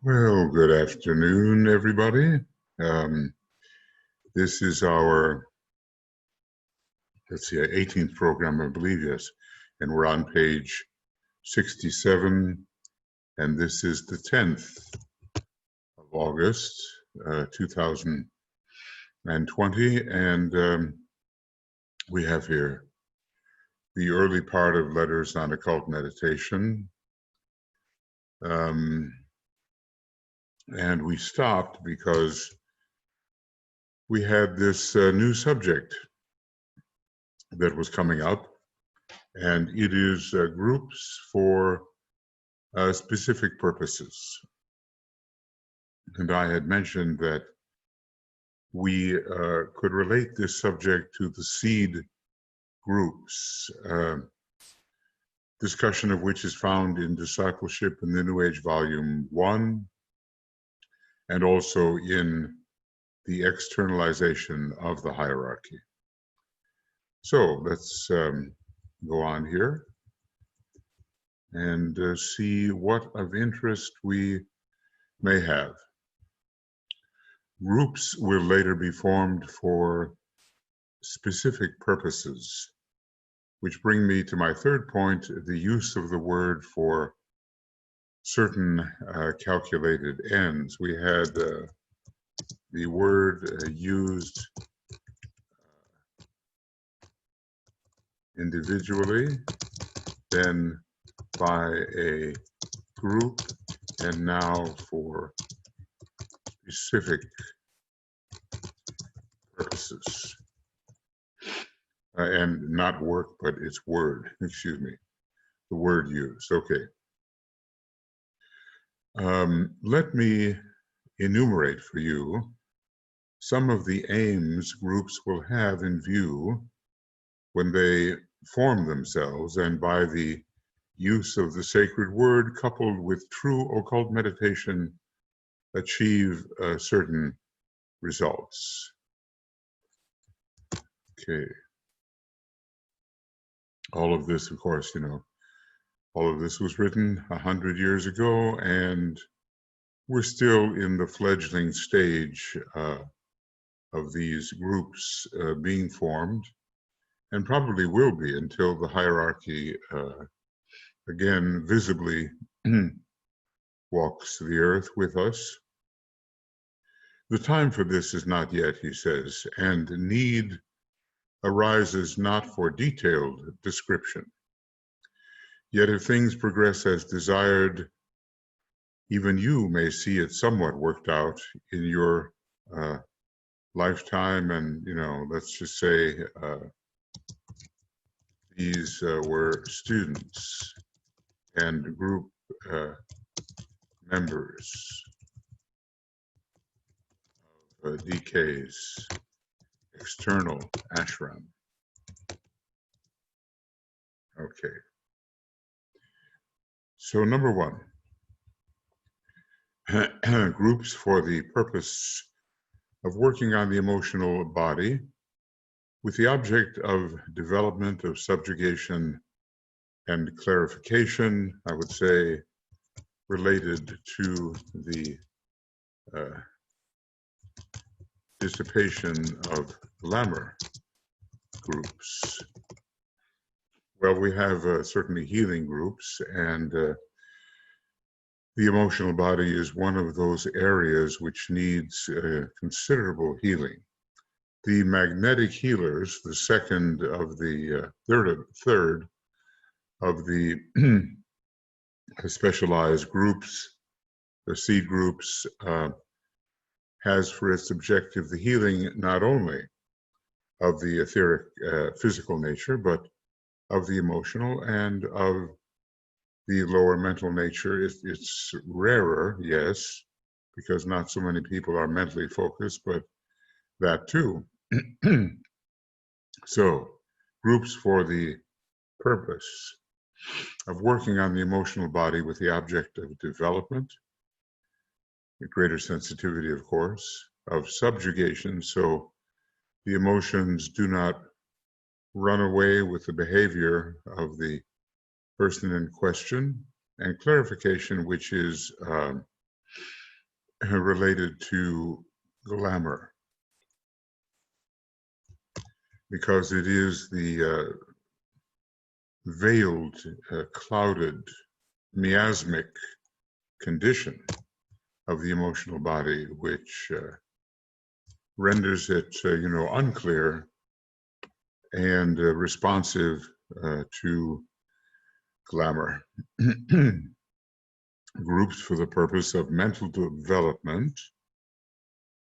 Well, good afternoon, everybody. This is our, 18th program, I believe, yes. And we're on page 67, and this is the 10th of August, 2020. And we have here the early part of Letters on Occult Meditation. And we stopped because we had this new subject that was coming up, and it is groups for specific purposes. And I had mentioned that we could relate this subject to the seed groups, discussion of which is found in Discipleship in the New Age Volume 1, and also in the externalization of the hierarchy. So let's go on here and see what of interest we may have. Groups will later be formed for specific purposes, which bring me to my third point, the use of the word for certain calculated ends. We had the word used individually, then by a group, and now for specific purposes. And not work, but it's word, excuse me, the word used. Okay. Let me enumerate for you some of the aims groups will have in view when they form themselves, and by the use of the sacred word coupled with true occult meditation, achieve certain results. Okay. All of this, of course, all of this was written 100 years ago, and we're still in the fledgling stage of these groups being formed, and probably will be until the hierarchy again visibly walks the earth with us. The time for this is not yet, he says, and need arises not for detailed description. Yet if things progress as desired, even you may see it somewhat worked out in your lifetime. And, let's just say these were students and group members of DK's external ashram. Okay. So number one, groups for the purpose of working on the emotional body with the object of development of subjugation and clarification, I would say, related to the dissipation of glamour groups. Well, we have certainly healing groups, and the emotional body is one of those areas which needs considerable healing. The magnetic healers, the second of the third of the specialized groups, the seed groups, has for its objective the healing not only of the etheric physical nature, but of the emotional and of the lower mental nature. It's rarer, yes, because not so many people are mentally focused, but that too. So, groups for the purpose of working on the emotional body with the object of development, a greater sensitivity, of course, of subjugation, so the emotions do not run away with the behavior of the person in question, and clarification, which is related to glamour, because it is the veiled, clouded, miasmic condition of the emotional body which renders it, unclear and responsive to glamour. Groups for the purpose of mental development,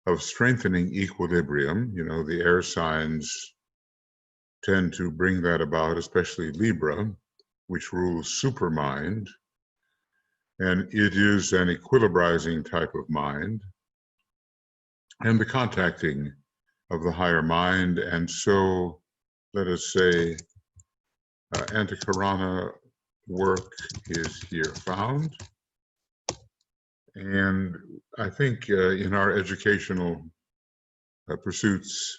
of strengthening equilibrium. The air signs tend to bring that about, especially Libra, which rules supermind. And it is an equilibrizing type of mind, and the contacting of the higher mind. And so, let us say, Antikarana work is here found. And I think in our educational pursuits,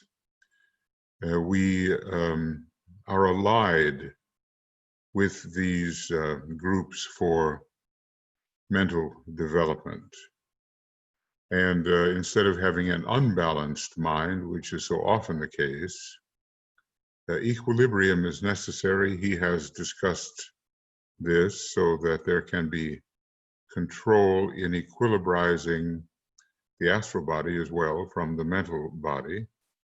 we are allied with these groups for mental development. And instead of having an unbalanced mind, which is so often the case, equilibrium is necessary. He has discussed this so that there can be control in equilibrizing the astral body as well from the mental body,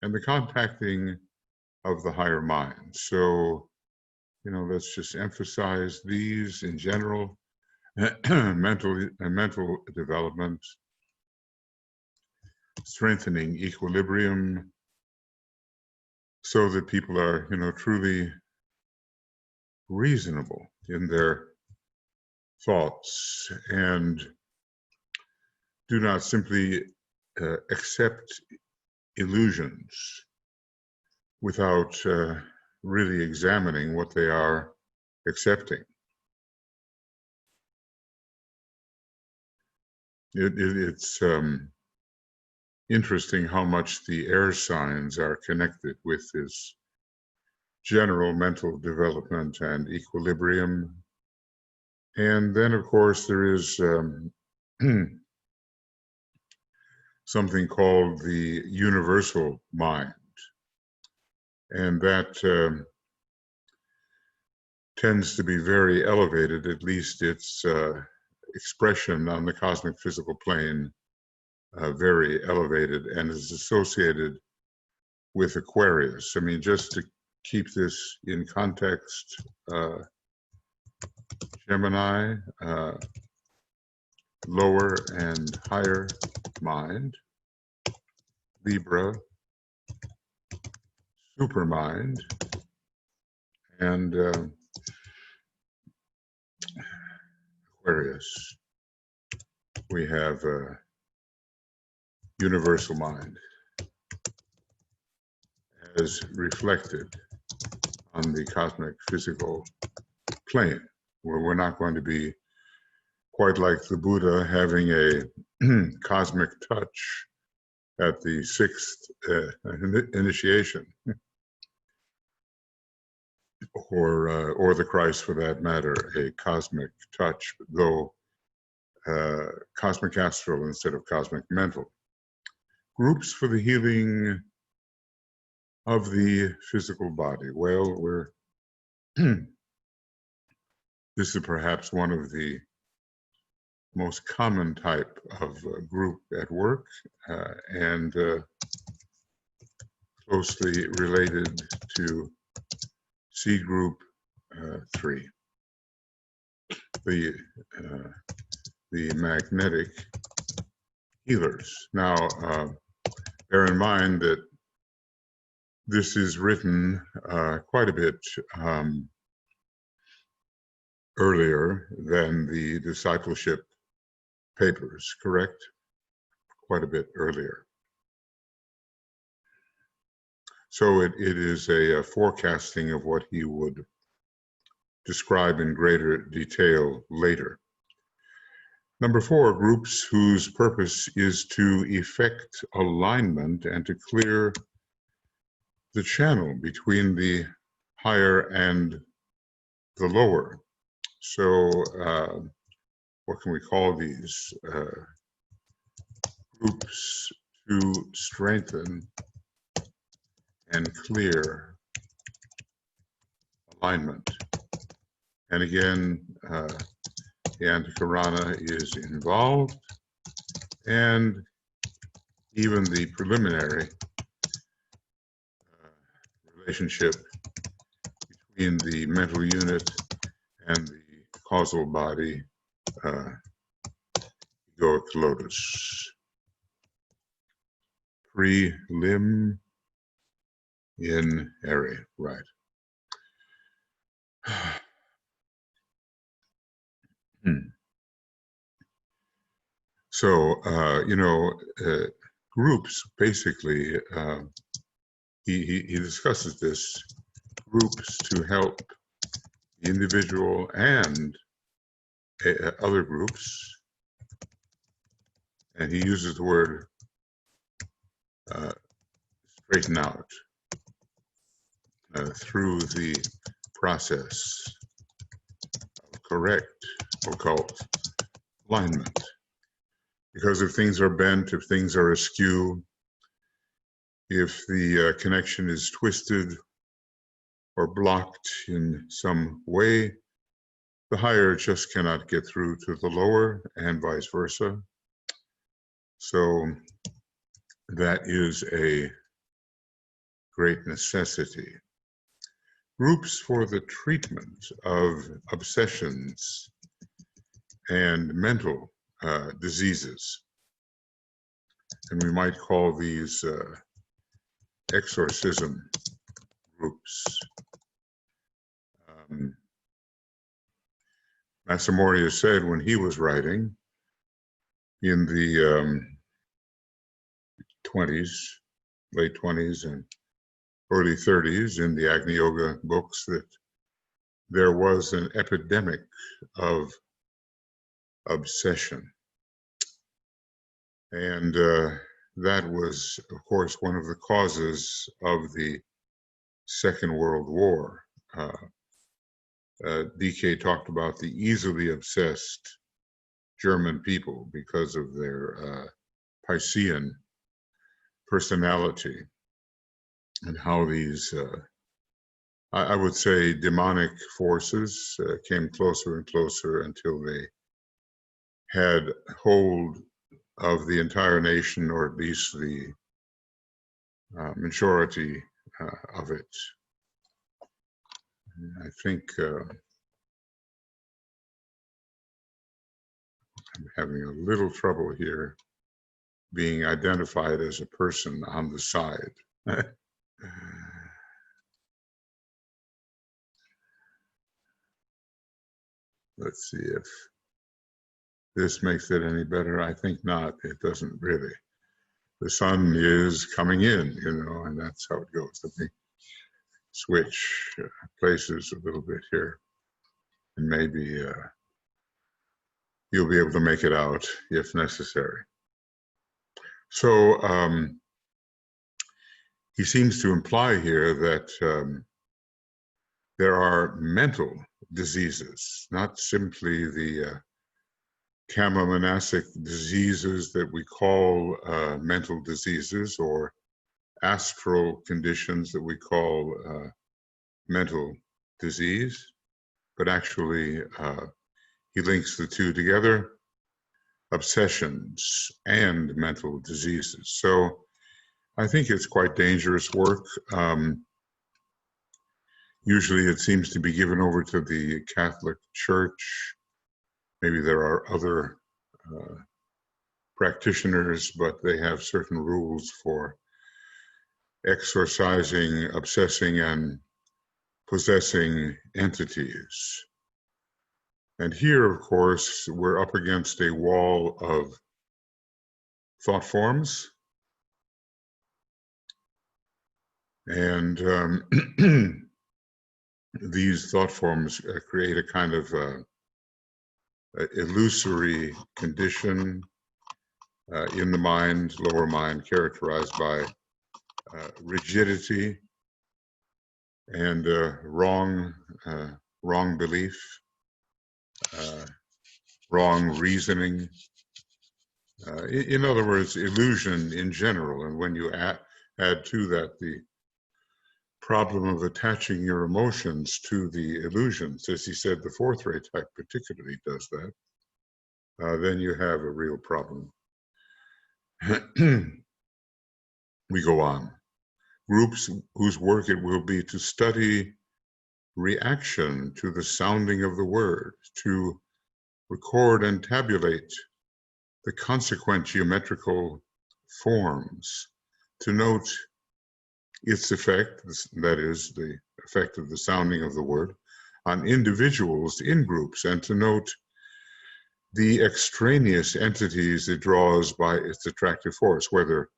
and the contacting of the higher mind. So, let's just emphasize these in general. mental development, strengthening equilibrium, so that people are, truly reasonable in their thoughts and do not simply accept illusions without really examining what they are accepting. It's interesting how much the air signs are connected with this general mental development and equilibrium. And then, of course, there is something called the universal mind. And that tends to be very elevated, at least its expression on the cosmic physical plane, very elevated, and is associated with Aquarius. I mean, just to keep this in context, Gemini, lower and higher mind, Libra, supermind, and Aquarius. We have universal mind as reflected on the cosmic physical plane, where we're not going to be quite like the Buddha having a cosmic touch at the sixth initiation, or the Christ for that matter, a cosmic touch, though cosmic astral instead of cosmic mental. Groups for the healing of the physical body. Well, this is perhaps one of the most common type of group at work, and closely related to C group 3, the magnetic healers. Now, bear in mind that this is written quite a bit earlier than the discipleship papers, correct? Quite a bit earlier. So it is a forecasting of what he would describe in greater detail later. Number 4, groups whose purpose is to effect alignment and to clear the channel between the higher and the lower. So what can we call these? groups to strengthen and clear alignment. And again, the Antakarana is involved, and even the preliminary relationship between the mental unit and the causal body, egoic lotus. Prelim in area, right. So, groups, basically, he discusses this, groups to help the individual and other groups, and he uses the word straighten out through the process of correct occult alignment. Because if things are bent, if things are askew, if the connection is twisted or blocked in some way, the higher just cannot get through to the lower, and vice versa. So that is a great necessity. Groups for the treatment of obsessions and mental diseases. And we might call these exorcism groups. Massamoria said when he was writing in the 20s, late 20s and early 30s in the Agni Yoga books that there was an epidemic of obsession. And that was, of course, one of the causes of the Second World War. DK talked about the easily obsessed German people because of their Piscean personality, and how these, I would say, demonic forces came closer and closer until they had hold of the entire nation, or at least the majority of it. I think I'm having a little trouble here being identified as a person on the side. Let's see if this makes it any better. I think not. It doesn't really. The sun is coming in, and that's how it goes. Let me switch places a little bit here, and maybe you'll be able to make it out if necessary. So he seems to imply here that there are mental diseases, not simply the Kama-monastic diseases that we call mental diseases, or astral conditions that we call mental disease, but actually he links the two together, obsessions and mental diseases. So I think it's quite dangerous work. Usually it seems to be given over to the Catholic Church. Maybe there are other practitioners, but they have certain rules for exorcising, obsessing, and possessing entities. And here, of course, we're up against a wall of thought forms. And these thought forms create a kind of illusory condition in the mind, lower mind, characterized by rigidity and wrong belief, wrong reasoning, In other words, illusion in general. And when you add to that the problem of attaching your emotions to the illusions, as he said, the fourth ray type particularly does that, then you have a real problem. We go on. Groups whose work it will be to study reaction to the sounding of the word, to record and tabulate the consequent geometrical forms, to note its effect, that is, the effect of the sounding of the word, on individuals in groups, and to note the extraneous entities it draws by its attractive force, whether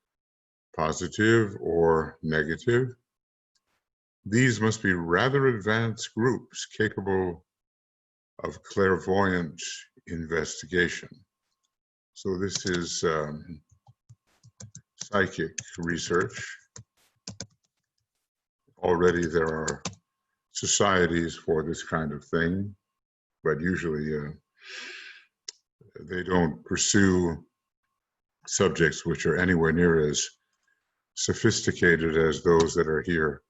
positive or negative. These must be rather advanced groups capable of clairvoyant investigation. So this is psychic research. Already there are societies for this kind of thing, but usually they don't pursue subjects which are anywhere near as sophisticated as those that are here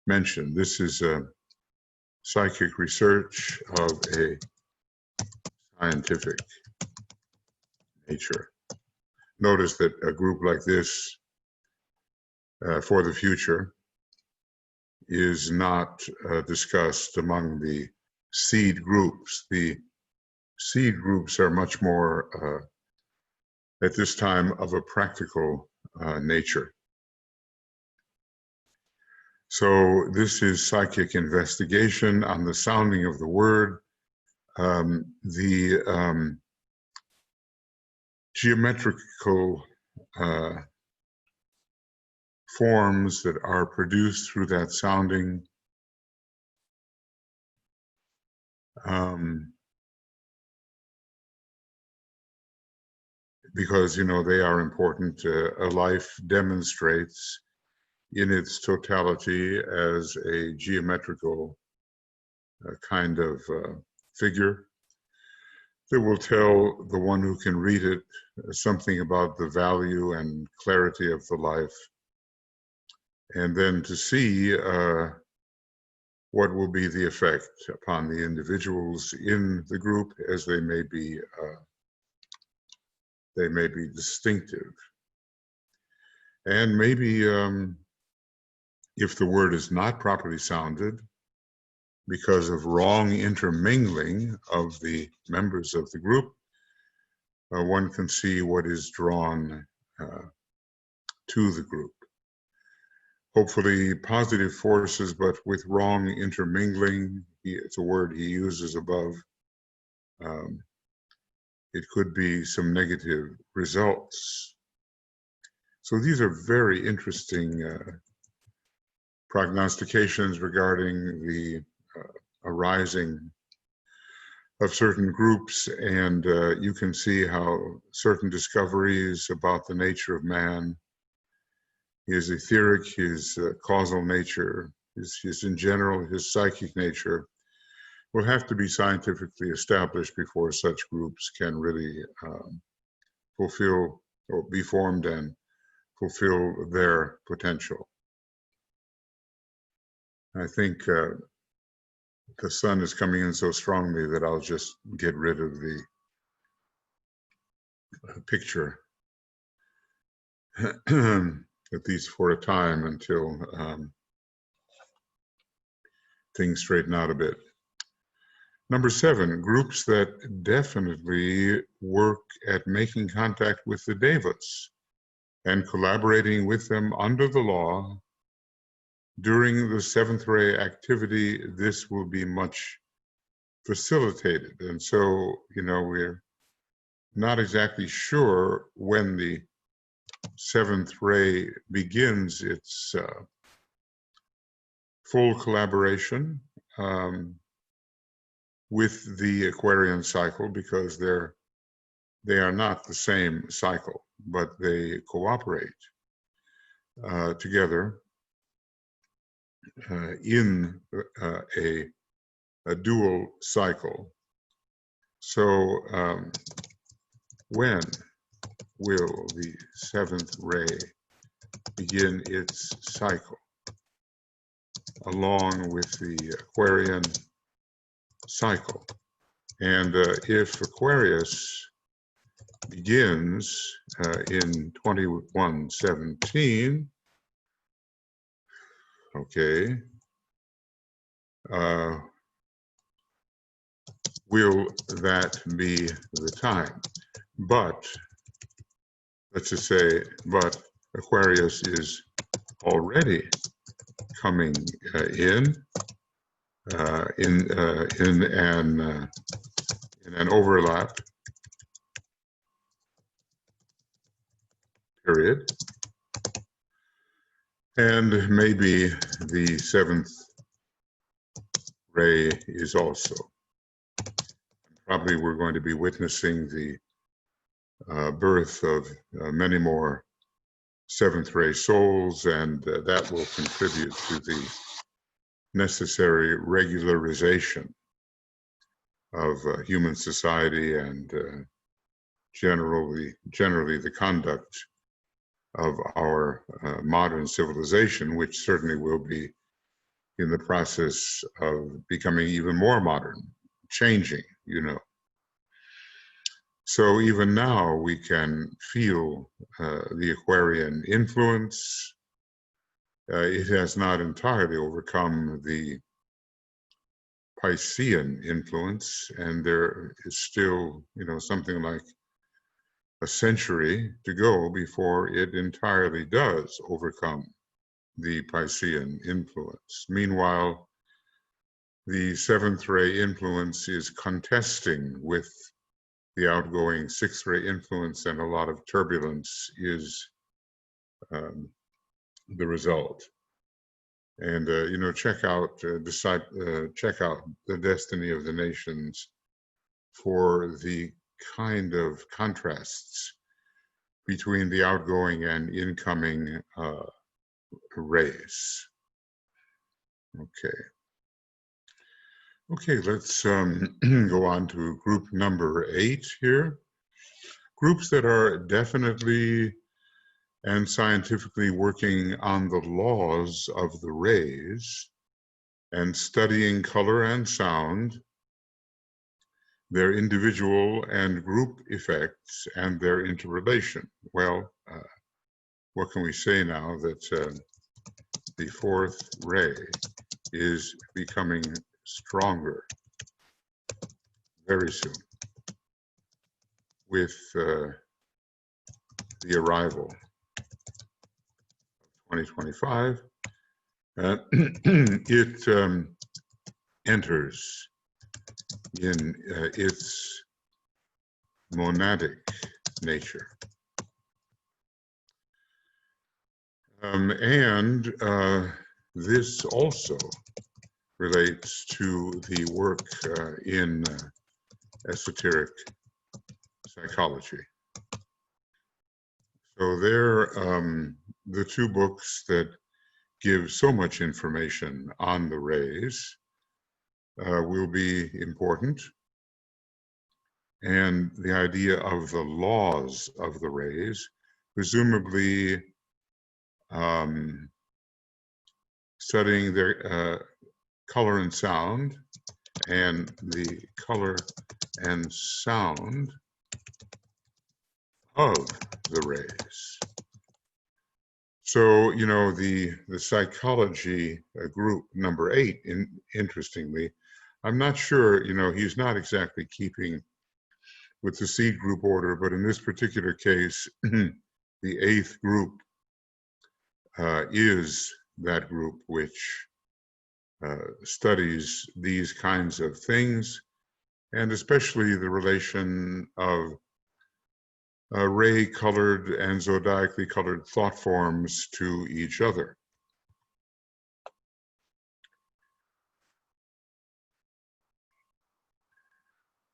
mentioned. This is psychic research of a scientific nature. Notice that a group like this for the future is not discussed among the seed groups. The seed groups are much more, at this time, of a practical nature. So this is psychic investigation on the sounding of the word, the geometrical forms that are produced through that sounding, because, you know, they are important. A life demonstrates in its totality as a geometrical kind of figure that will tell the one who can read it something about the value and clarity of the life, and then to see what will be the effect upon the individuals in the group, as they may be distinctive. And maybe if the word is not properly sounded because of wrong intermingling of the members of the group, one can see what is drawn to the group. Hopefully positive forces, but with wrong intermingling. It's a word he uses above. It could be some negative results. So these are very interesting prognostications regarding the arising of certain groups, and you can see how certain discoveries about the nature of man, his etheric, his causal nature, his in general, his psychic nature, will have to be scientifically established before such groups can really fulfill or be formed and fulfill their potential. I think the sun is coming in so strongly that I'll just get rid of the picture, at least for a time, until things straighten out a bit. Number 7, groups that definitely work at making contact with the devas and collaborating with them under the law. During the 7th ray activity, this will be much facilitated. And so, you know, we're not exactly sure when the 7th ray begins its full collaboration with the Aquarian cycle, because they are not the same cycle, but they cooperate together in a dual cycle. So when will the seventh ray begin its cycle along with the Aquarian cycle. And if Aquarius begins in 2117, okay, will that be the time? But let's just say, but Aquarius is already coming in an overlap period, and maybe the seventh ray is also. Probably we're going to be witnessing the birth of many more seventh ray souls, and that will contribute to the necessary regularization of human society and generally the conduct of our modern civilization, which certainly will be in the process of becoming even more modern, changing, you know. So even now we can feel the Aquarian influence. It has not entirely overcome the Piscean influence, and there is still, you know, something like a century to go before it entirely does overcome the Piscean influence. Meanwhile, the seventh ray influence is contesting with the outgoing sixth ray influence, and a lot of turbulence is the result. And you know, check out the Destiny of the Nations for the kind of contrasts between the outgoing and incoming rays. Okay, let's go on to group number 8 here. Groups that are definitely and scientifically working on the laws of the rays and studying color and sound, their individual and group effects, and their interrelation. Well, what can we say now that the fourth ray is becoming stronger very soon with the arrival of 2025. It enters in its monadic nature. And this also relates to the work in esoteric psychology. So they're the two books that give so much information on the rays will be important. And the idea of the laws of the rays, presumably studying their color and sound, and the color and sound of the rays. So, you know, the psychology group number 8, interestingly, I'm not sure, you know, he's not exactly keeping with the seed group order, but in this particular case, the 8th group is that group which studies these kinds of things, and especially the relation of ray-colored and zodiacally colored thought forms to each other.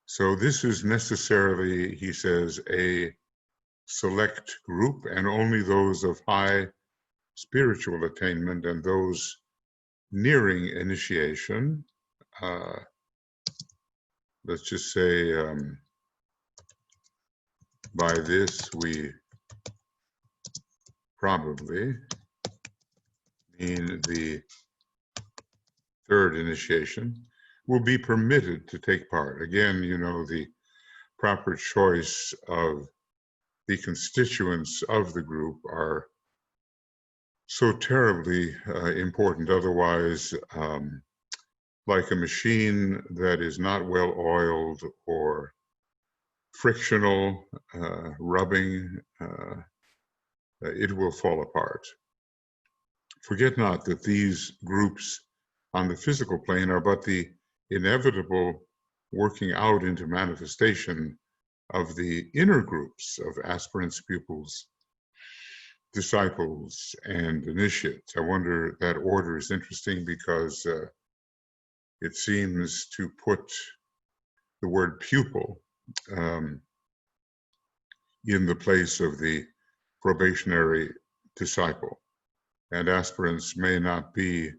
So this is necessarily, he says, a select group, and only those of high spiritual attainment and those nearing initiation, let's just say By this, we probably mean the third initiation, will be permitted to take part. Again, you know, the proper choice of the constituents of the group are so terribly important. Otherwise, like a machine that is not well oiled or frictional, rubbing, it will fall apart. Forget not that these groups on the physical plane are but the inevitable working out into manifestation of the inner groups of aspirants, pupils, disciples, and initiates. I wonder, that order is interesting because it seems to put the word pupil in the place of the probationary disciple. And aspirants may not be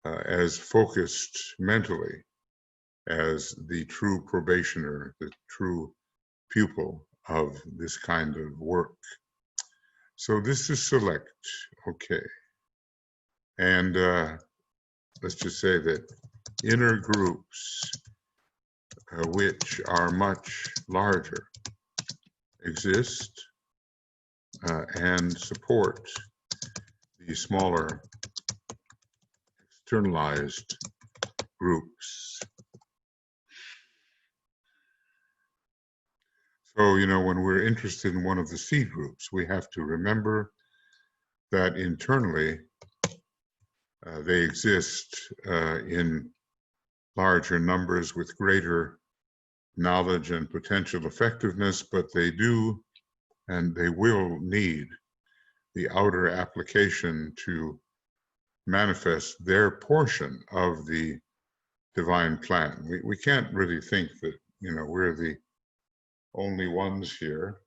as focused mentally as the true probationer, the true pupil of this kind of work. So this is select, okay. And let's just say that inner groups, which are much larger, exist and support the smaller externalized groups. So, you know, when we're interested in one of the seed groups, we have to remember that internally they exist in larger numbers with greater knowledge and potential effectiveness, but they do and they will need the outer application to manifest their portion of the divine plan. We can't really think that, you know, we're the only ones here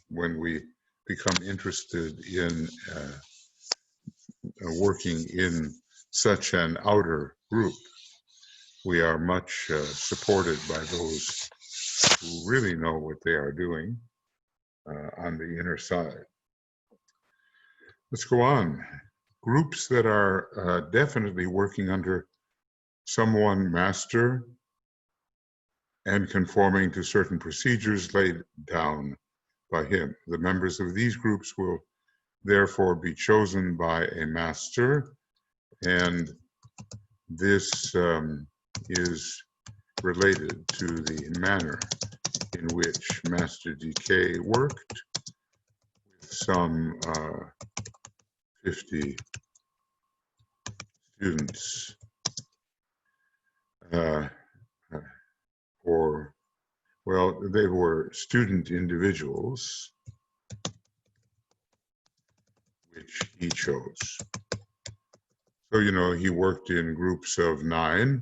when we become interested in working in such an outer group. We are much supported by those who really know what they are doing on the inner side. Let's go on. Groups that are definitely working under someone master and conforming to certain procedures laid down by him. The members of these groups will therefore be chosen by a master, and this is related to the manner in which Master DK worked with some 50 students or, well, they were student individuals which he chose. So, you know, he worked in groups of 9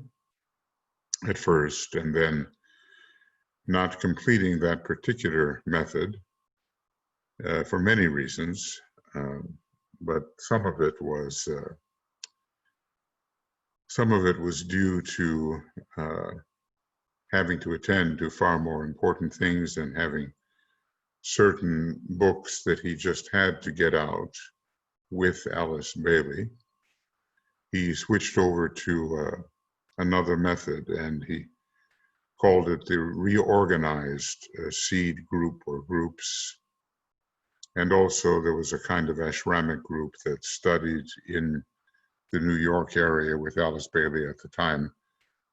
at first, and then not completing that particular method for many reasons, but some of it was due to having to attend to far more important things and having certain books that he just had to get out with Alice Bailey. He switched over to another method, and he called it the reorganized seed group or groups. And also there was a kind of ashramic group that studied in the New York area with Alice Bailey at the time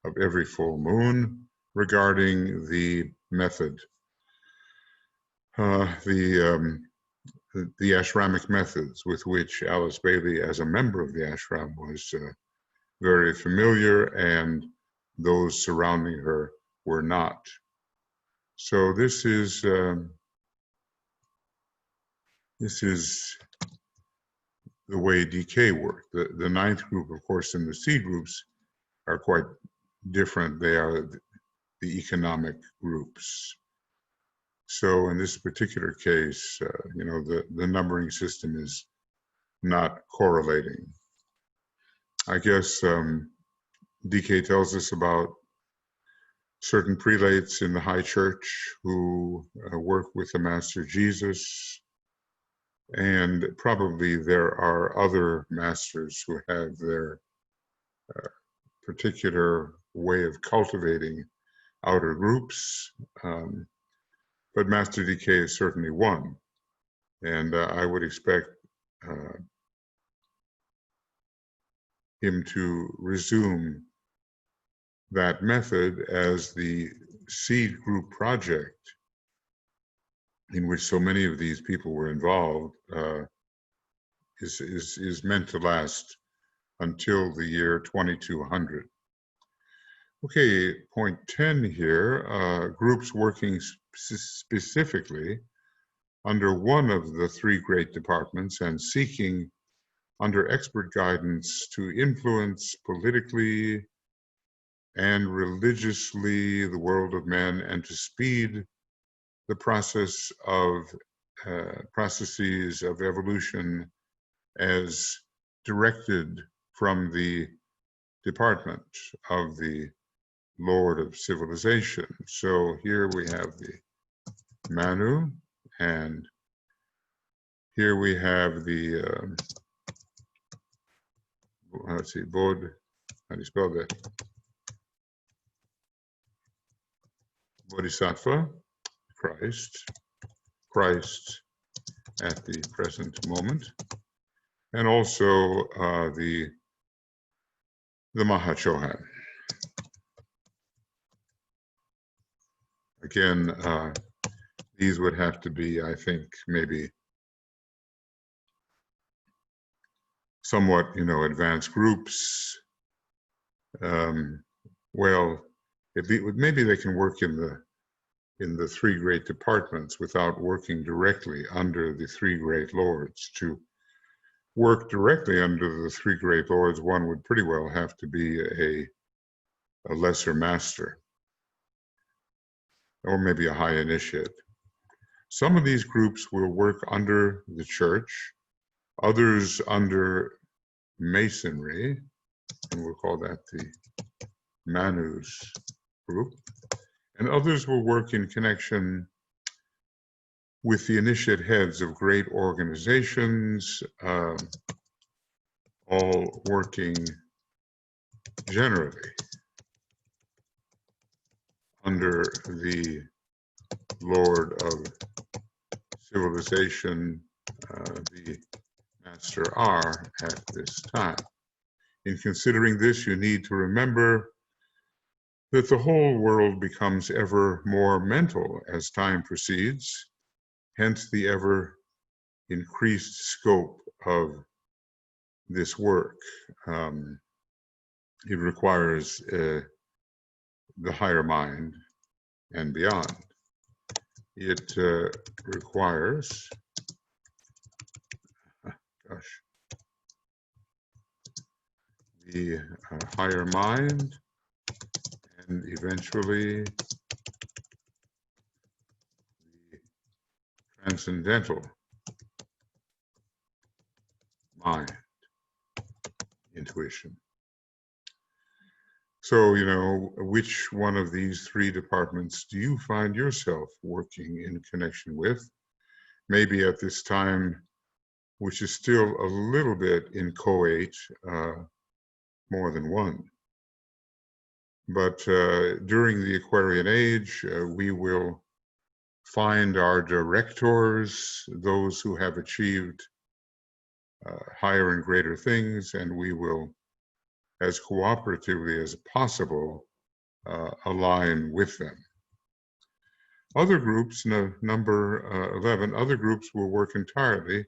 of every full moon regarding the method, the ashramic methods with which Alice Bailey, as a member of the ashram, was very familiar, and those surrounding her were not. So this is the way DK worked. The 9th group, of course, and the seed groups are quite different. They are the economic groups. So in this particular case, you know, the numbering system is not correlating. I guess DK tells us about certain prelates in the high church who work with the Master Jesus, and probably there are other masters who have their particular way of cultivating outer groups, but Master DK is certainly one, and I would expect him to resume that method as the seed group project in which so many of these people were involved is meant to last until the year 2200. Okay, point 10 here, groups working specifically under one of the three great departments and seeking under expert guidance to influence politically and religiously the world of men and to speed the processes of evolution as directed from the department of the Lord of Civilization. So here we have the Manu, and here we have the, let's see, Bod, how do you spell that? Bodhisattva, Christ at the present moment, and also the Mahachohan. Again, these would have to be, I think, maybe somewhat, advanced groups. Well, maybe they can work in the three great departments without working directly under the three great lords. To work directly under the three great lords, one would pretty well have to be a lesser master, or maybe a high initiate. Some of these groups will work under the church, others under Masonry, and we'll call that the Manus group, and others will work in connection with the initiate heads of great organizations, all working generally under the Lord of Civilization, the Master R at this time. In considering this, you need to remember that the whole world becomes ever more mental as time proceeds, hence the ever increased scope of this work. It requires the higher mind and beyond. It requires, the higher mind and eventually the transcendental mind, intuition. So, which one of these three departments do you find yourself working in connection with? Maybe at this time, which is still a little bit inchoate, more than one. But during the Aquarian age, we will find our directors, those who have achieved higher and greater things, and we will, as cooperatively as possible, align with them. Other groups, number 11, other groups will work entirely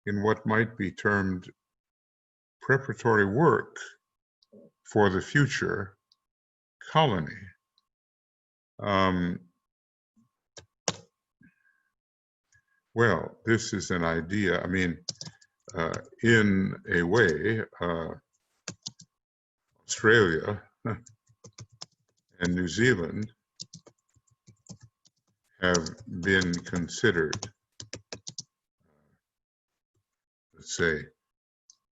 in what might be termed preparatory work for the future colony. Well, this is an idea. I mean, in a way, Australia and New Zealand have been considered, let's say,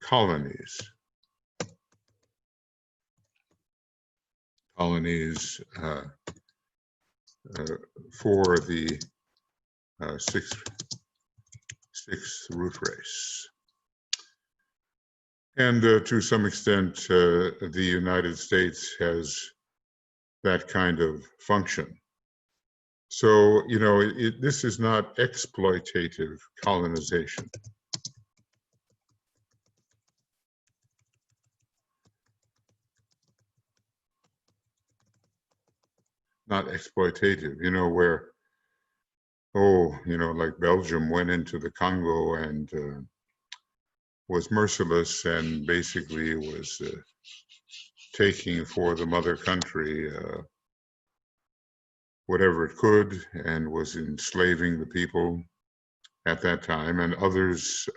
colonies. Colonies for the sixth root race. And to some extent, the United States has that kind of function. So, you know, this is not exploitative colonization. Not exploitative, you know, where, oh, you know, like Belgium went into the Congo and was merciless and basically was taking for the mother country whatever it could and was enslaving the people at that time, and others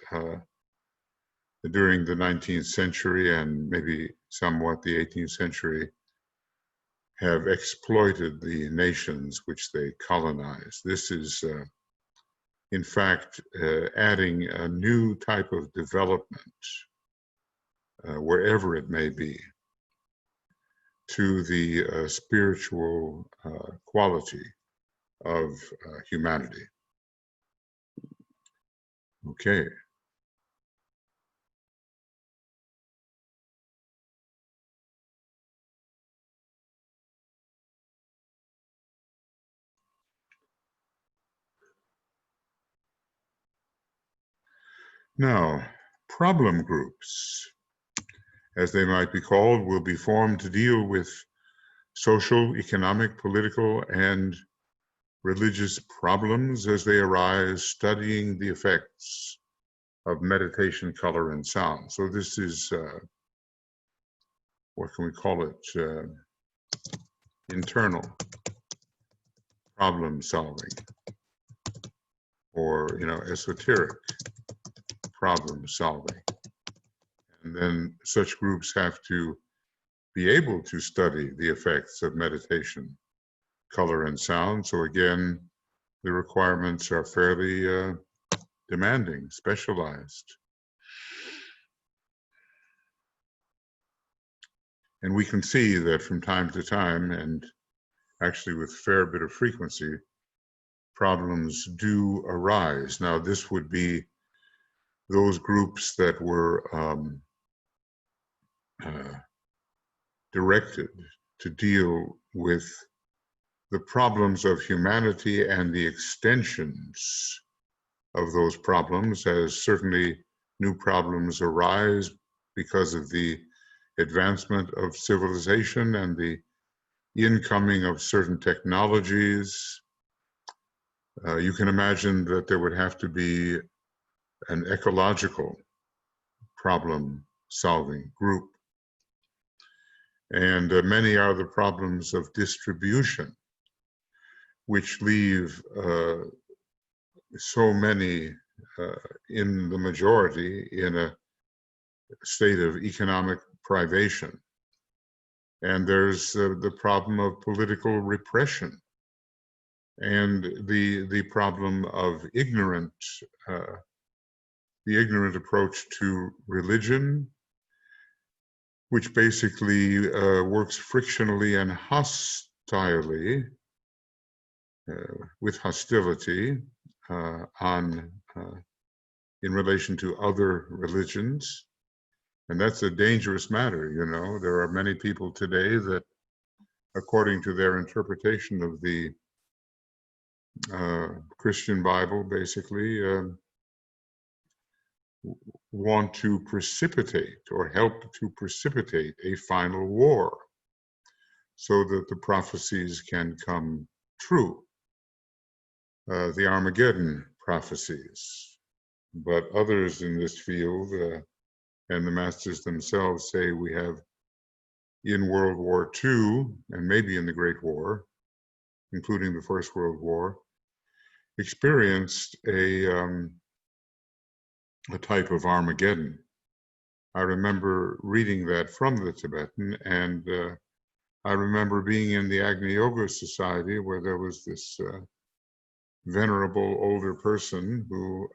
during the 19th century and maybe somewhat the 18th century have exploited the nations which they colonized. This is, in fact, adding a new type of development, wherever it may be, to the spiritual quality of humanity. Okay. Now, problem groups, as they might be called, will be formed to deal with social, economic, political, and religious problems as they arise, studying the effects of meditation, color, and sound. So this is, what can we call it? Internal problem solving, or, you know, esoteric problem solving. And then such groups have to be able to study the effects of meditation, color, and sound. So again, the requirements are fairly demanding, specialized. And we can see that from time to time, and actually with a fair bit of frequency, problems do arise. Now, this would be those groups that were directed to deal with the problems of humanity and the extensions of those problems, as certainly new problems arise because of the advancement of civilization and the incoming of certain technologies. You can imagine that there would have to be an ecological problem-solving group. And many are the problems of distribution, which leave so many in the majority in a state of economic privation. And there's the problem of political repression and the problem of the ignorant approach to religion, which basically works frictionally and hostilely, with hostility in relation to other religions. And that's a dangerous matter, you know. There are many people today that, according to their interpretation of the Christian Bible, basically, want to precipitate or help to precipitate a final war so that the prophecies can come true, the Armageddon prophecies. But others in this field, and the masters themselves, say we have in World War II, and maybe in the Great War, including the First World War, experienced a type of Armageddon. I remember reading that from the Tibetan, and I remember being in the Agni Yoga Society where there was this venerable older person who,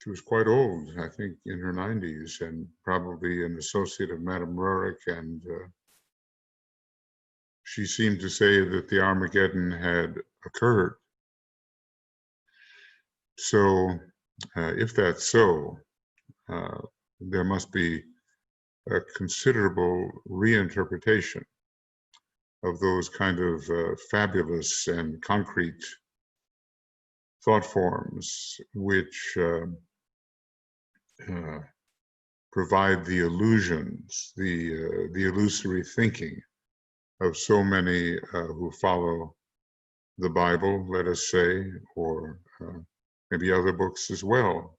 she was quite old, I think in her 90s, and probably an associate of Madame Roerich, and she seemed to say that the Armageddon had occurred. So, if that's so, there must be a considerable reinterpretation of those kind of fabulous and concrete thought forms which provide the illusions, the illusory thinking of so many who follow the Bible, let us say, or maybe other books as well,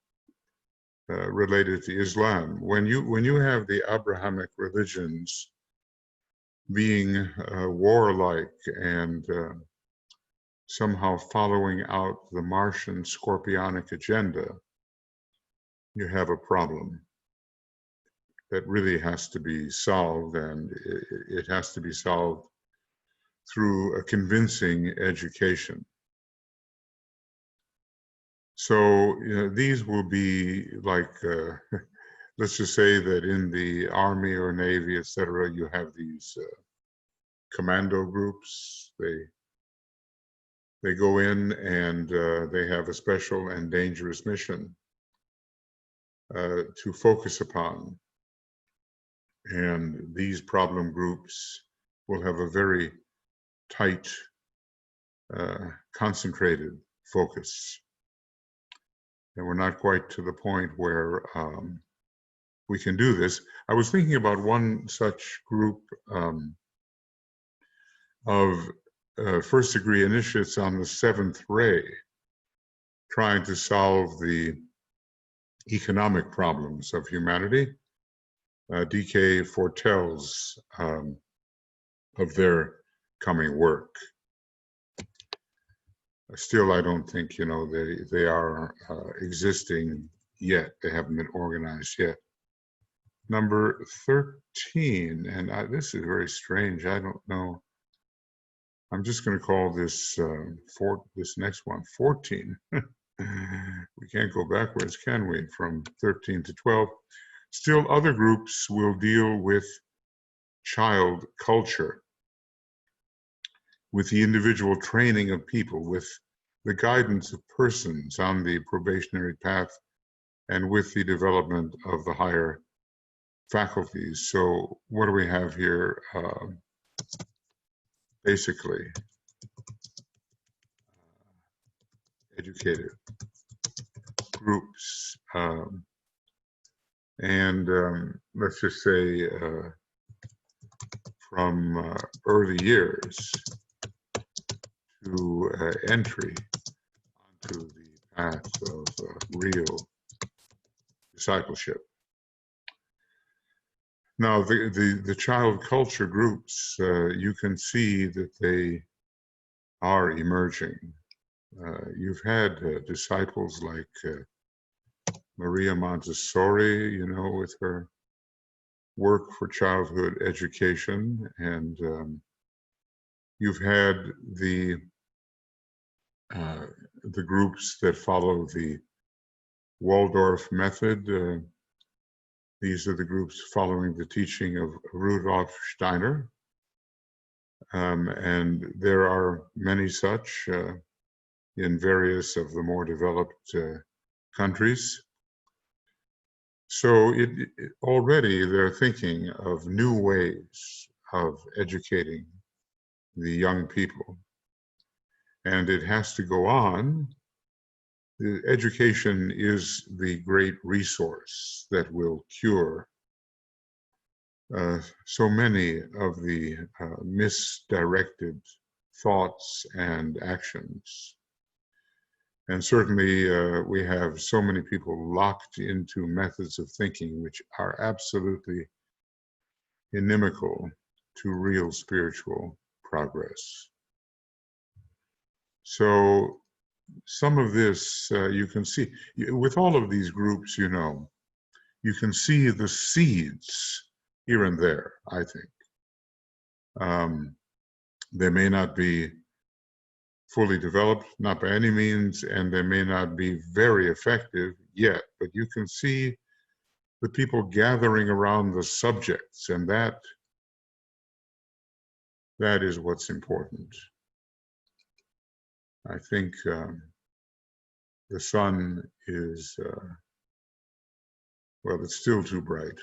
related to Islam. When you have the Abrahamic religions being warlike and somehow following out the Martian scorpionic agenda, you have a problem that really has to be solved, and it has to be solved through a convincing education. So these will be like, let's just say that in the Army or Navy, etc., you have these commando groups. They go in and they have a special and dangerous mission to focus upon. And these problem groups will have a very tight, concentrated focus. And we're not quite to the point where we can do this. I was thinking about one such group of first-degree initiates on the seventh ray, trying to solve the economic problems of humanity. DK foretells of their coming work. Still, I don't think, they are existing yet. They haven't been organized yet. Number 13, and this is very strange. I don't know. I'm just going to call this this next one 14. We can't go backwards, can we? From 13 to 12. Still, other groups will deal with child culture, with the individual training of people, with the guidance of persons on the probationary path, and with the development of the higher faculties. So what do we have here? Basically, educated groups, and let's just say from early years to entry onto the path of real discipleship. Now, the child culture groups, you can see that they are emerging. You've had disciples like Maria Montessori, with her work for childhood education, and you've had the groups that follow the Waldorf method. These are the groups following the teaching of Rudolf Steiner, and there are many such in various of the more developed countries. So already they're thinking of new ways of educating the young people, and it has to go on. The education is the great resource that will cure so many of the misdirected thoughts and actions. And certainly we have so many people locked into methods of thinking which are absolutely inimical to real spiritual progress. So some of this you can see, with all of these groups, you can see the seeds here and there, I think. They may not be fully developed, not by any means, and they may not be very effective yet, but you can see the people gathering around the subjects, and that That is what's important. I think the sun is, well, it's still too bright.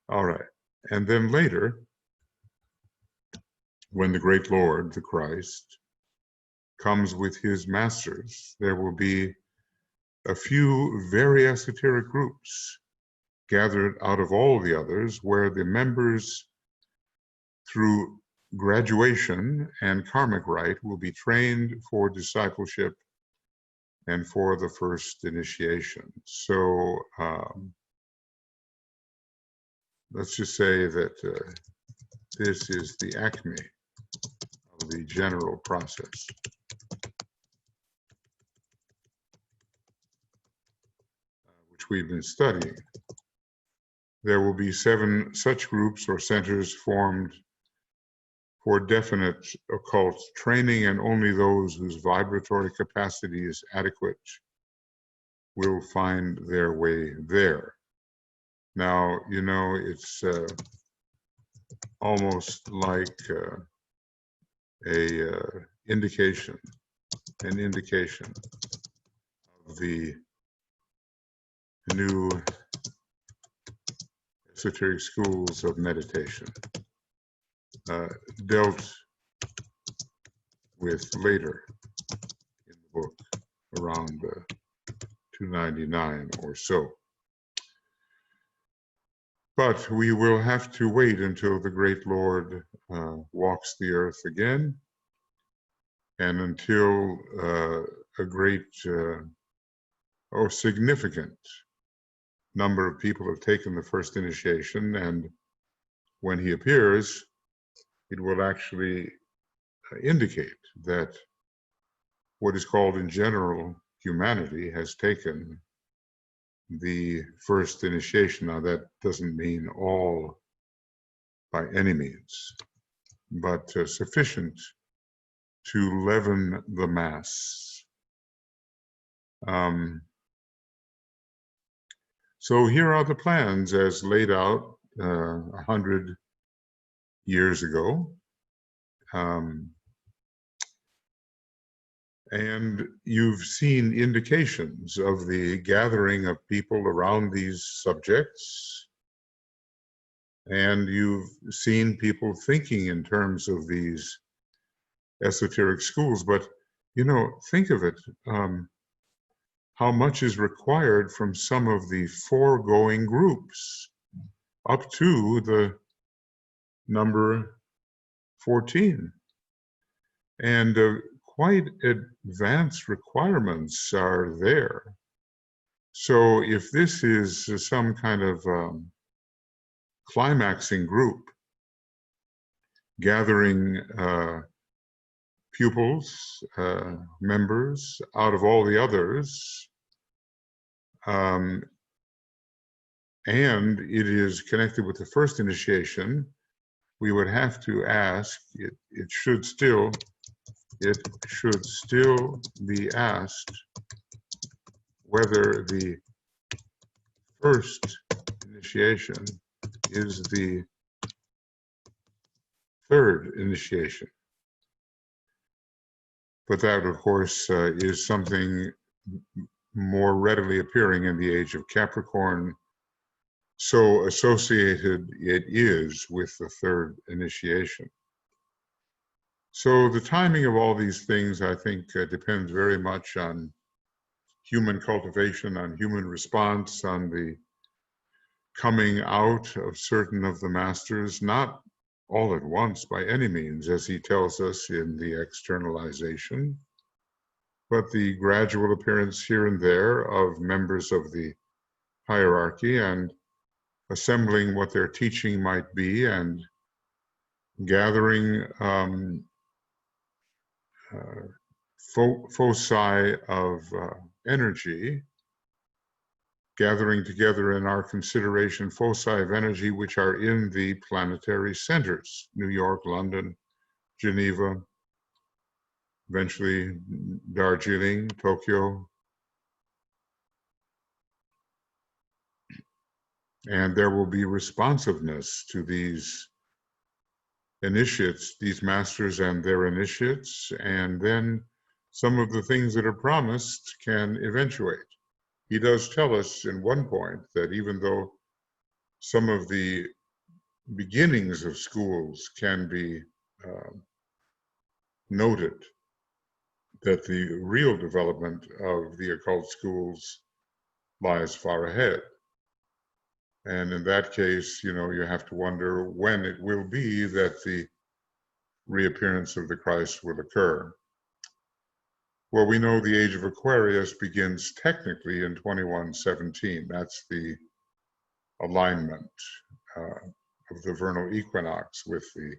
All right. And then later, when the great Lord, the Christ, comes with his masters, there will be a few very esoteric groups gathered out of all the others, where the members, through graduation and karmic rite, will be trained for discipleship and for the first initiation. So let's just say that this is the acme of the general process. Which we've been studying. There will be 7 such groups or centers formed for definite occult training, and only those whose vibratory capacity is adequate will find their way there. Now, you know, it's almost like an indication of the new esoteric schools of meditation, dealt with later in the book, around 299 or so. But we will have to wait until the great Lord walks the earth again, and until a great or significant number of people have taken the first initiation, and when he appears, it will actually indicate that what is called in general humanity has taken the first initiation. Now, that doesn't mean all by any means, but sufficient to leaven the mass. So here are the plans as laid out 100 years ago. And you've seen indications of the gathering of people around these subjects. And you've seen people thinking in terms of these esoteric schools. But, you know, think of it. How much is required from some of the foregoing groups up to the number 14. And quite advanced requirements are there. So if this is some kind of climaxing group, gathering pupils, members out of all the others, and it is connected with the first initiation, we would have to ask, it should still be asked whether the first initiation is the third initiation. But that, of course, is something more readily appearing in the age of Capricorn. So associated it is with the third initiation. So the timing of all these things, I think, depends very much on human cultivation, on human response, on the coming out of certain of the masters, not all at once by any means, as he tells us in the externalization, but the gradual appearance here and there of members of the hierarchy and assembling what their teaching might be and gathering foci of energy, gathering together in our consideration foci of energy which are in the planetary centers, New York, London, Geneva, eventually Darjeeling, Tokyo. And there will be responsiveness to these initiates, these masters and their initiates, and then some of the things that are promised can eventuate. He does tell us in one point that even though some of the beginnings of schools can be noted, that the real development of the occult schools lies far ahead. And in that case, you have to wonder when it will be that the reappearance of the Christ will occur. Well, we know the age of Aquarius begins technically in 2117. That's the alignment of the vernal equinox with the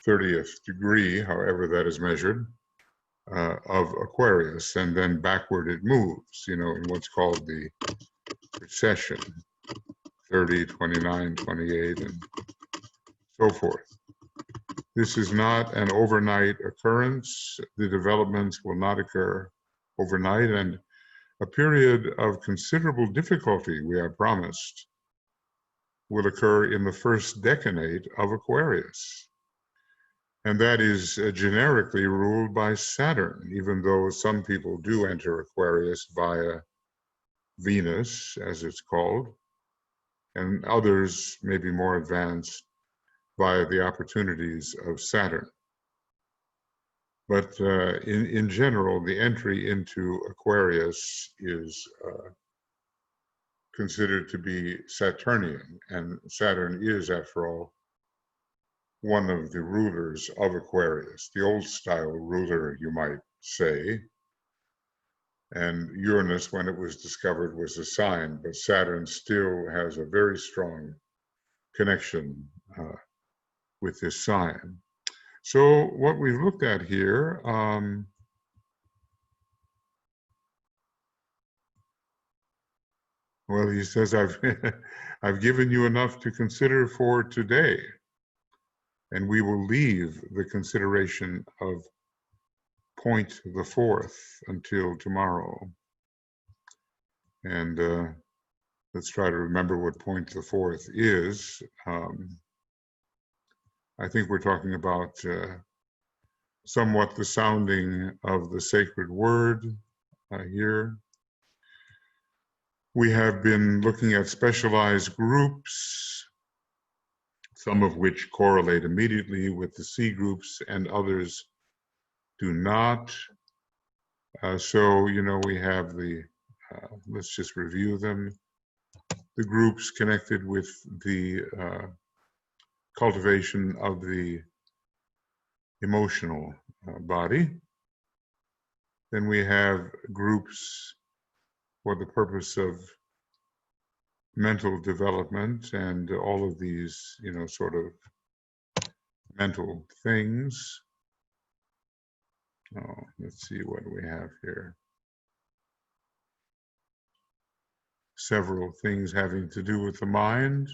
30th degree, however that is measured, of Aquarius, and then backward it moves, in what's called the precession, 30, 29, 28, and so forth. This is not an overnight occurrence. The developments will not occur overnight, and a period of considerable difficulty, we are promised, will occur in the first decade of Aquarius. And that is generically ruled by Saturn, even though some people do enter Aquarius via Venus, as it's called, and others may be more advanced via the opportunities of Saturn. But in general, the entry into Aquarius is considered to be Saturnian, and Saturn is, after all, one of the rulers of Aquarius, the old style ruler, you might say. And Uranus, when it was discovered, was a sign, but Saturn still has a very strong connection with this sign. So what we've looked at here, well, he says, I've given you enough to consider for today, and we will leave the consideration of point the fourth until tomorrow. And let's try to remember what point the fourth is. I think we're talking about somewhat the sounding of the sacred word here. We have been looking at specialized groups, some of which correlate immediately with the C groups and others do not. So, we have the, let's just review them. The groups connected with the cultivation of the emotional body. Then we have groups for the purpose of mental development and all of these, sort of mental things. Oh, let's see, what do we have here? Several things having to do with the mind.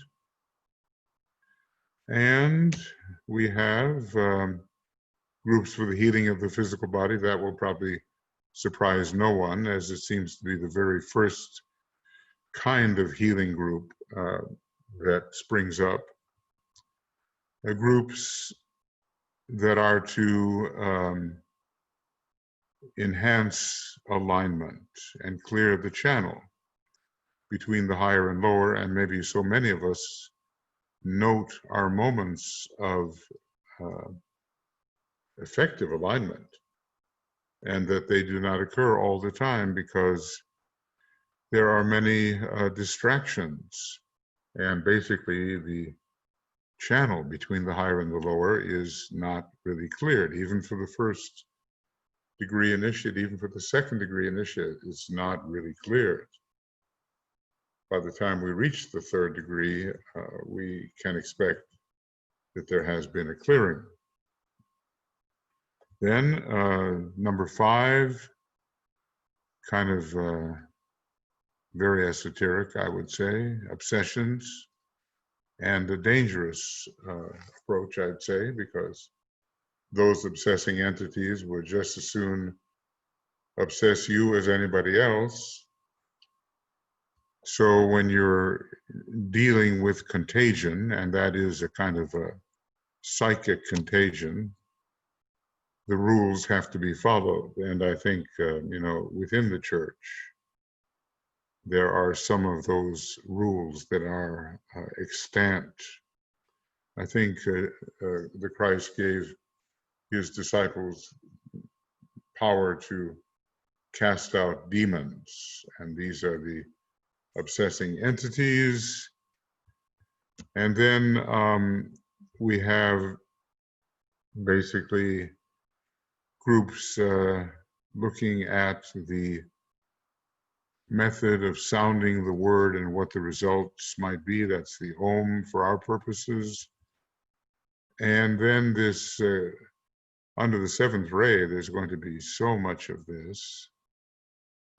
And we have groups for the healing of the physical body. That will probably surprise no one, as it seems to be the very first kind of healing group that springs up. Groups that are to enhance alignment and clear the channel between the higher and lower, and maybe so many of us note our moments of effective alignment, and that they do not occur all the time because there are many distractions, and basically the channel between the higher and the lower is not really cleared. Even for the first degree initiate, even for the second degree initiate, it's not really cleared. By the time we reach the third degree, we can expect that there has been a clearing. Then number 5, kind of very esoteric, I would say, obsessions, and a dangerous approach, I'd say, because those obsessing entities would just as soon obsess you as anybody else. So when you're dealing with contagion, and that is a kind of a psychic contagion, the rules have to be followed. And I think, within the church, there are some of those rules that are extant. I think the Christ gave his disciples power to cast out demons, and these are the obsessing entities. And then we have basically groups looking at the method of sounding the word and what the results might be. That's the Om for our purposes. And then this, under the seventh ray, there's going to be so much of this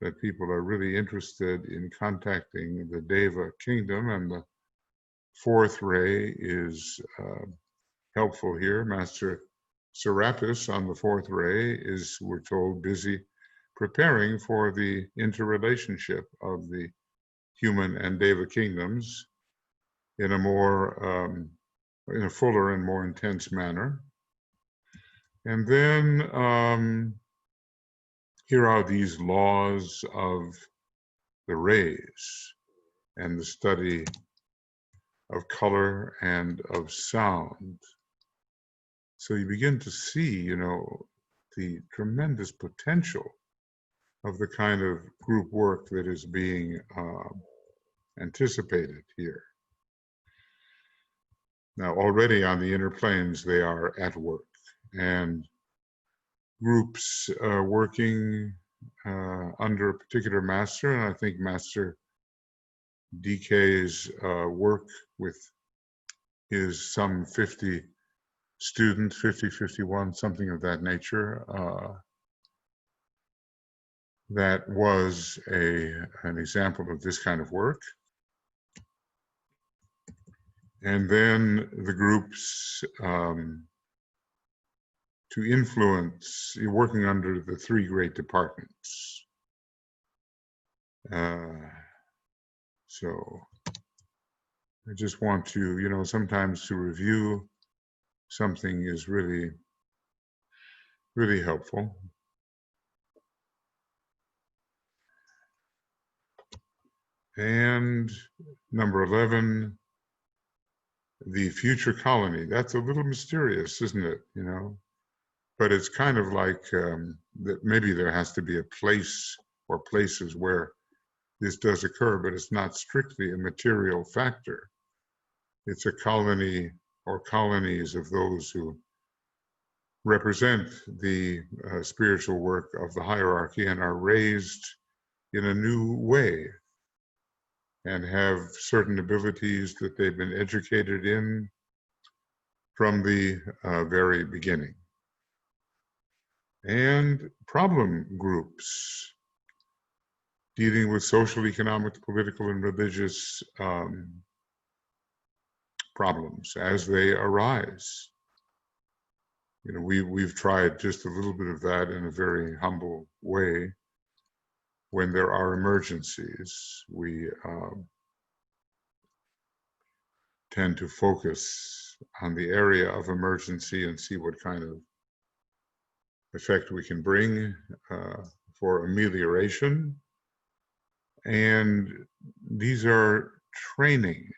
that people are really interested in contacting the Deva kingdom, and the fourth ray is helpful here. Master Serapis on the fourth ray is, we're told, busy preparing for the interrelationship of the human and Deva kingdoms in a more, in a fuller and more intense manner. And then here are these laws of the rays and the study of color and of sound. So you begin to see, the tremendous potential of the kind of group work that is being anticipated here. Now, already on the inner planes, they are at work, and groups working under a particular master, and I think Master DK's work with his some 50 students, 50, 51, something of that nature, that was an example of this kind of work. And then the groups to influence, working under the three great departments. So I just want to, sometimes to review something is really, really helpful. And number 11, the future colony. That's a little mysterious, isn't it? But it's kind of like that maybe there has to be a place or places where this does occur, but it's not strictly a material factor. It's a colony or colonies of those who represent the spiritual work of the hierarchy and are raised in a new way and have certain abilities that they've been educated in from the very beginning. And problem groups dealing with social, economic, political, and religious problems as they arise. We've tried just a little bit of that in a very humble way. When there are emergencies, we tend to focus on the area of emergency and see what kind of effect we can bring for amelioration. And these are training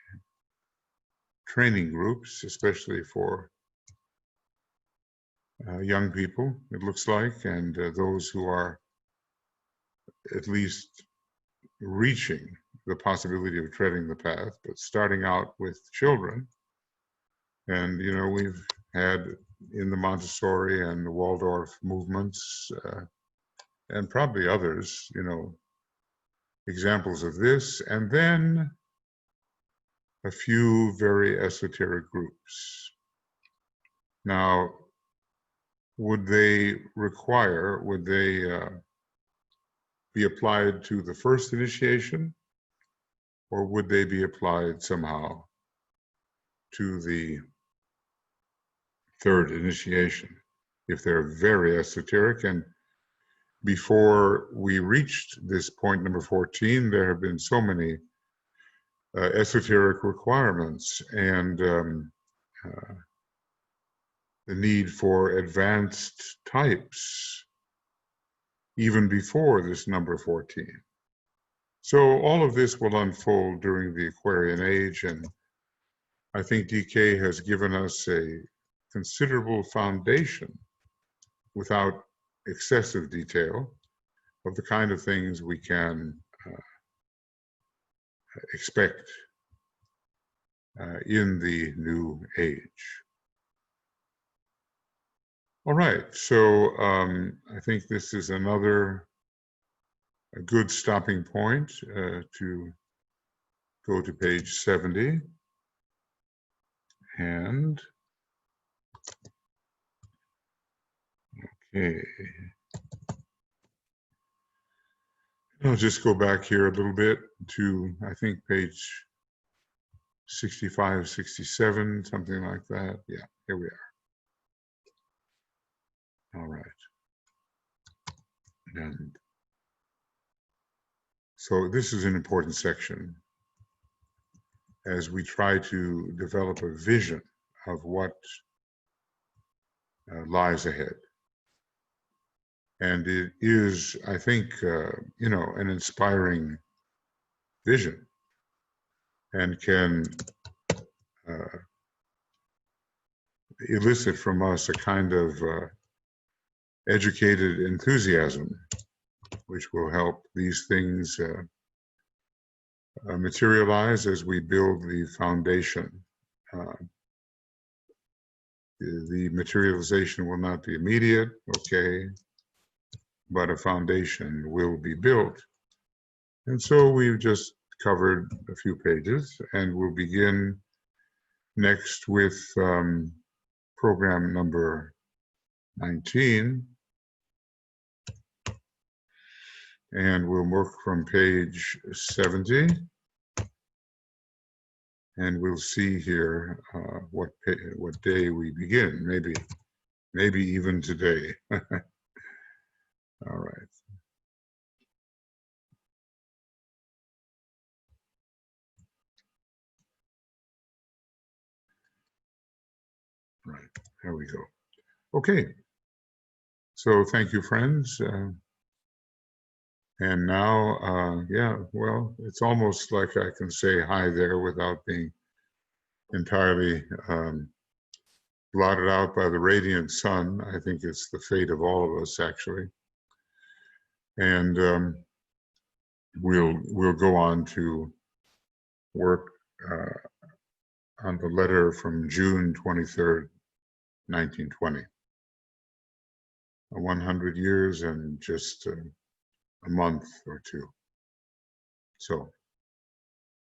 groups, especially for young people, it looks like, and those who are at least reaching the possibility of treading the path, but starting out with children. And, we've had in the Montessori and the Waldorf movements, and probably others, examples of this. And then a few very esoteric groups. Now, would they be applied to the first initiation, or would they be applied somehow to the third initiation, if they're very esoteric? And before we reached this point, number 14, there have been so many esoteric requirements, and the need for advanced types even before this number 14. So all of this will unfold during the Aquarian age, and I think DK has given us a considerable foundation without excessive detail of the kind of things we can expect in the new age. All right, so I think this is a good stopping point to go to page 70. And, okay. I'll just go back here a little bit to, I think, page 65, 67, something like that. Yeah, here we are. All right. And so this is an important section as we try to develop a vision of what lies ahead. And it is, I think, an inspiring vision, and can elicit from us a kind of educated enthusiasm, which will help these things materialize as we build the foundation. The materialization will not be immediate, okay, but a foundation will be built. And so we've just covered a few pages, and we'll begin next with program number 19. And we'll work from page 70. And we'll see here what day we begin, maybe even today. All right. Right, there we go. Okay, so thank you, friends. And now, yeah, well, it's almost like I can say hi there without being entirely blotted out by the radiant sun. I think it's the fate of all of us, actually. And we'll go on to work on the letter from June 23rd, 1920. 100 years and just a month or two. So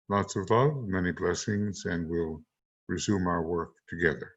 lots of love, many blessings, and we'll resume our work together.